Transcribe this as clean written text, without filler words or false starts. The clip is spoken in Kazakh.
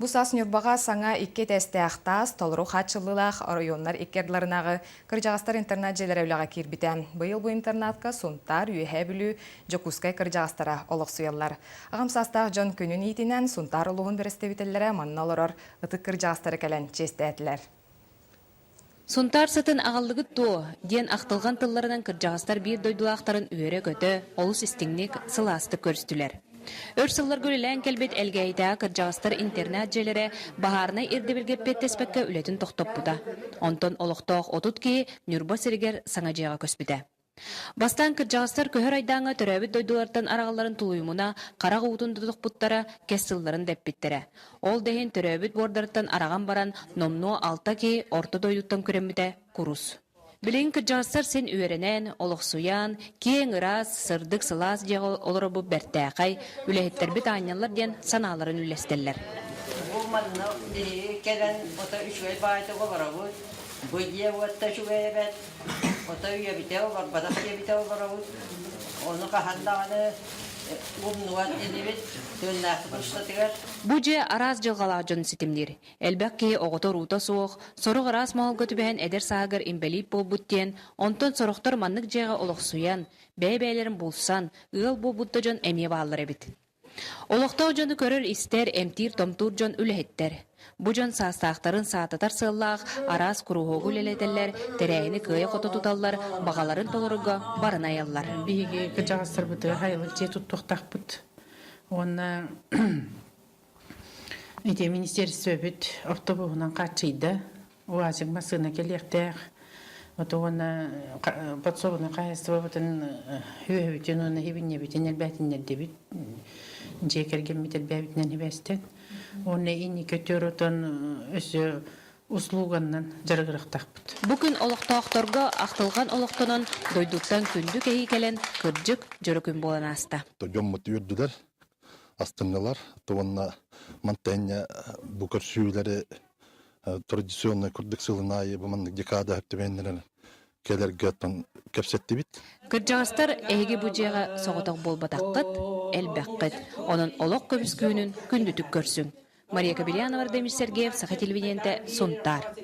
Бу сас нюрбаға саңа икке тестеақтас, толыру хатчылылақ районлар иккердларынағы кыржағастар интернат желеревліға кирбіті. Бұйыл бұл интернатқа сунтар, үйе білі, жокускай кыржағастара олық суялар. Ағамсастақ жон күнін итінен сунтар ұлығын берестебітелері манна олырор, ұтық кыржағастары кәлін честі әтілер. Сунтар сытын ағаллығы то, ден ақтылған тылларынан кыржағастар бір дойдулақтарын үйері көті, олыс істіңнік сыласты көрістілер. Өрсыллар көрілен кәлбет әлгейді кыржағастар интернет желері бағарына ердебілгеп беттеспекке үлетін тоқтоп бұда. Онтон олықтоқ отут ки нүрба сірігер саңа жеға көспіді. Бастан кыржағастар көхір айдаңа төрәбіт дойдулардан арағаларын тулуымына қарақ ұғытын тұтық бұттара кәсілларын дәппеттері. Ол дәйін төрәбіт бордарыттан араған баран номну алта ки орта дойдуттан көреміде құрус. Білін кыржағастар сен үйеренен, олықсуян, кең ырас, сырдық сылас жеғыл олыры бұ бәрттәқай, үләхеттер біт айнялар ден саналарын үлестелер. Бұл манна кәлін ота үшвел байды олары бұд, бұдия өтті шуғай бәт, ота үйе біте олар, бадақ үйе біте олары бұд, оны қахандағаны ұмнуат енебет, төннәқі бұштатығар. Бұже араз жылғалақ жон сетімдер. Әлбәк ке оғыты рута соқ, соруқ араз мағыл көтібән әдер сағыр имбелип бол бұттен, онтон соруқтар маннық жеға олықсуян, бәй-бәйлерін болсан, ұғыл бол бұтты жон әме бағалар әбет. Олықтау жоны көрір істер әмтир томтур жон үліхеттер. Бұ жон састақтарын саататар сыллақ, араз күрухоғу лелетелер, тәрәйіні күйе қоты тұталар, бағаларын толырыға барын аялар. Биге кыржағастар бұты хайлық же тұттықтақ бұд. Оны министерство бүт автобуғынан қатшайды. Уазик масына келектәқ. Оны подсобына қайысты бұтын үйе бүтін, оны хебіне бүтін әлбәтінер дебіт. Жекерген бітел бәбітінен хебәстен. Оны ені көтер отын өсі услуганнан жарғырықтақ бұд. Бүгін олықтауқтарға ақтылған олықтынан дойдуқтан күнді кәйі кәлін күрджік жүрікін болан аста. Жоммыт үрділер, астынлылар, туынна мантайня бұқыр сүйілері традиционный күрдік сылынайы бұмандық декада әптібендерін келерге кәпсетті бит. Кыржағастар әйге бұжеға соғытақ болбатаққыт, әлбәққыт, оның олық көміс күйінің күнді түк көрсің. Мария Кабелянова, Демир Сергеев, Саха телевидениенте, Сунтар.